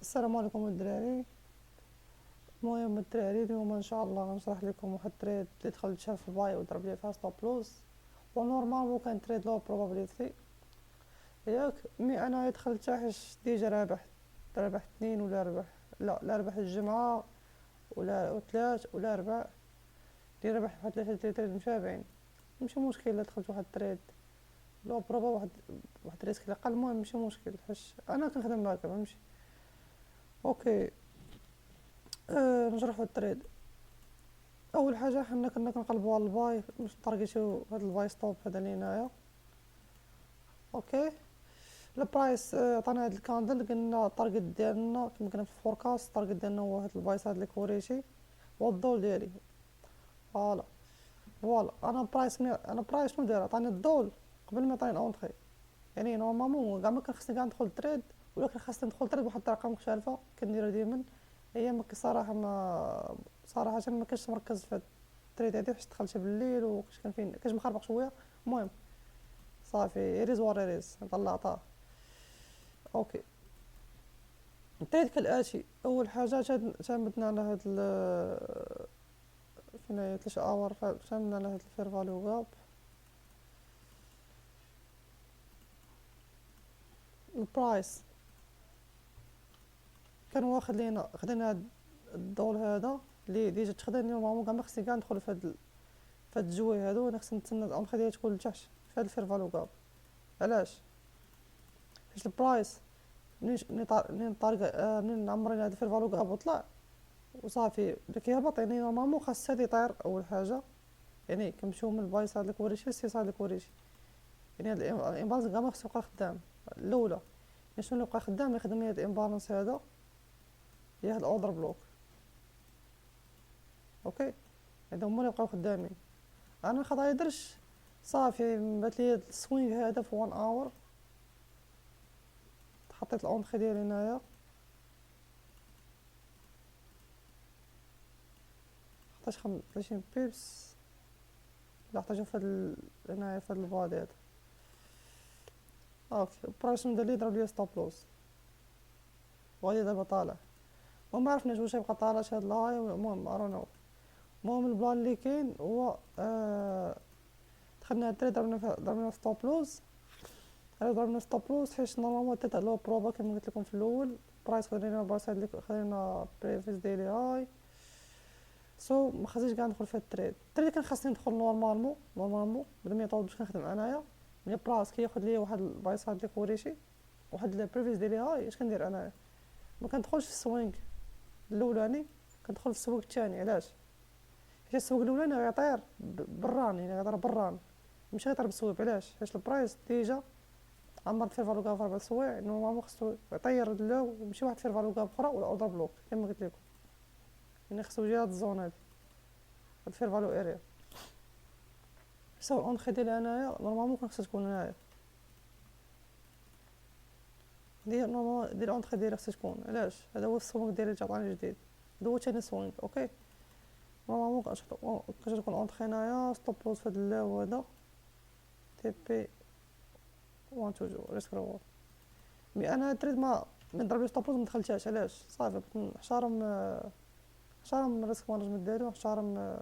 السلام عليكم الدراري. المهم الدراري اليوم ان شاء الله غنشرح لكم واحد التريد اللي دخلتها في باي وضرب لي فيها ستوب لوز. ونورمالمون كان تريد لو بروبابيليتي ياك مي انا دخلتها حيت ديجا رابح اثنين ولا ربح، لا ربح الجمعة ولا ثلاث ولا ربع، اللي ربح واحد ثلاثة تريد مشابعين. ماشي مشكل الا دخلت واحد التريد لو بروبا واحد الريسك اللي قل، المهم ماشي مشكل حيت انا كنخدم هكا فهمتي. اوكي. نشرحو التريد. اول حاجه حنا كنا كنقلبوا على الباي باش نتارجيتيو هاد الباي ستوب هذا اللي هنايا. اوكي. البرايس عطانا هاد الكاندل، قلنا التارجت ديالنا كما كنا في الفوركاست، التارجت ديالنا هو هاد البايس هاد اللي كوريتي والدول ديالي. فوالا فوالا انا برايس شنو داير، عطاني الدول قبل ما يعطيني الاونطري. يعني نورمالمون كاع ما كان خصني كاع ندخل تريد، ولكن خاصني ندخل تريد بواحد الطريقه مختلفه كنديرها ديما. هي ما صراحه ما صراحه ما كنتش مركز في التريد هادي حيت دخلت بالليل وكنت كان فين كنت مخربق شويه. المهم صافي ريز ورا ريز طلعتها. اوكي. التريد كالاتي، اول حاجه اعتمدنا على هاد فين هي 3 اور، اعتمدنا على هاد الفير فاليو غاب. البرايس كان واخد لينا خدينا هاد الدول هذا اللي ديجا تخدم نورمالمون كاع ما خصني كاع ندخل في هاد الجوي هادو، انا خصني نتسنى الامخ ديالي تكون لتحت في هاد الفير فاليو غاب. علاش؟ حيت البرايس منين عمرنا هاد الفير فاليو غاب وطلع وصافي بدا كيهبط، يعني نورمالمون خاص هاد يطير اول حاجه. يعني كنمشيو من البايس هاد الكوريشي للسيس هاد الكوريشي، يعني هاد الامبالانس كاع ما خصو يبقى خدام. الاولى يعني شنو اللي يبقى خدام يخدم لي هاد الامبالانس هذا، هي هاد الاوردر بلوك. اوكي. هادو هما اللي بقاو خدامين. انا خطايا درش صافي بات لي السوينغ هذا في 1 اور، حطيت الاونطري ديالي هنايا 30 بيبس، لا حتى شوف هنايا في هاد البعد هذا. اوكي. البرايس ندير لي ضرب لي ستوب لوس وغادي دابا طالع. وما عرفناش واش يبقى طالع هاد الهاي، المهم ارونو. المهم البلان اللي كاين هو دخلنا الدري ضربنا ستوب لوز. ضربنا ستوب لوز حيت نورمالمون تاع لو بروبا كيما قلت لكم في الاول. برايس خلينا البارسا اللي خلينا بريفيس ديالي هاي. ما خصنيش كاع ندخل في التريد كان خاصني ندخل نورمالمون بلا ما يطول باش نخدم انايا. ملي برايس كياخد ليا واحد البايس هاد اللي كوريشي واحد البريفيس ديالي هاي، اش كندير انايا؟ ما كندخلش في السوينغ الاولاني، كندخل في السوق الثاني. علاش؟ حيت السوق الاولاني غيطير بران، يعني غيضرب بران ماشي غيطير بالسويب. علاش؟ حيت البرايس ديجا عمرت فيه فالو كاف 4 سوايع، نورمالمون خصو يطير اللو ويمشي واحد فيه فالو كاف اخرى ولا اوردر بلوك كما قلت لكم. يعني خصو يجي هاد الزون هادي هاد فيه فالو اريا. سو اونطري ديالي انايا نورمالمون كان خصها تكون هنايا، نورمالمون ديال اونطري ديالي خصها تكون. علاش؟ هذا هو السوينغ ديالي اللي عطاني جديد، هذا هو ثاني سوينغ. اوكي. نورمالمون كاش تكون اونطري هنايا ستوب لوز في هاد اللو هذا تي بي 1 توجور ريسك ريورد. مي انا تريد ما من ضرب لي ستوب لوز مدخلتهاش. علاش؟ صافي بغيت نحترم الريسك مانجمنت ديالي ونحترم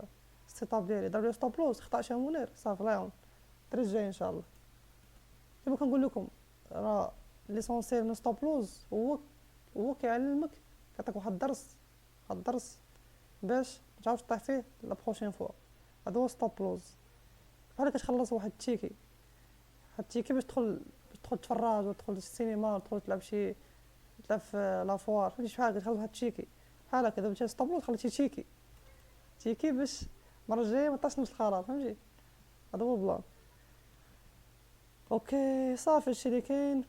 السيت اب ديالي. ضرب لي ستوب لوز خطا شي منير صافي الله يعاون التريد الجاي ان شاء الله. كما كنقول لكم راه ليسونسيال من ستوب لوز هو كيعلمك، كيعطيك واحد الدرس باش متعاودش طيح فيه لا بروشين فوا. هذا هو ستوب لوز. بحال كتخلص واحد التيكي باش تدخل تفرج ولا تدخل للسينما، تدخل تلعب في لافوار، فهمتي شحال كتخلص واحد التيكي بحال هكا. دابا انت ستوب لوز خليتي تيكي باش المره الجايه ما طاش نفس الخراب، فهمتي. هذا هو البلان. اوكي صافي هادشي اللي كاين.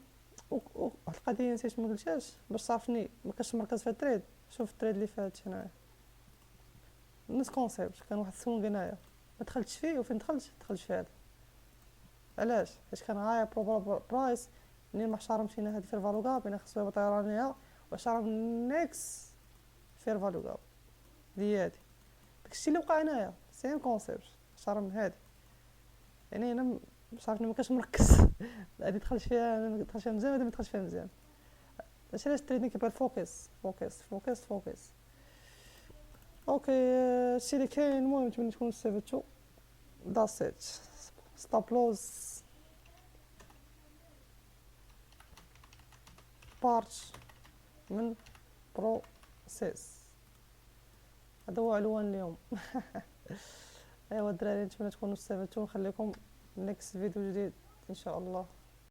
واحد القضيه نسيت ما قلتهاش باش صافني ما كنتش مركز في التريد. شوف التريد اللي فات هنايا نفس كونسيبت، كان واحد السوق هنايا ما دخلتش فيه، وفين دخلت في هذا. علاش؟ حيت كان غاية برايس منين ما احترمتينا هاد الفير فالو غاب انا خصو يبقى طيرانيا واحترم نيكس فير فالو غاب ديالي. داكشي اللي وقع هنايا سيم كونسيبت احترم هادي. يعني انا مش عارفني ما كنتش مركز هادي دخلت فيها مزيان، هادي ما دخلتش فيها مزيان. داكشي علاش التريدين كيبغي الفوكس فوكس فوكس فوكس. اوكي هادشي اللي كاين. المهم نتمنى تكونوا استفدتوا. That's it. stop loss بارت من بروسيس. هذا هو عنوان اليوم. ايوا الدراري نتمنى تكونوا استفدتوا. نخليكم نيكست فيديو جديد ان شاء الله.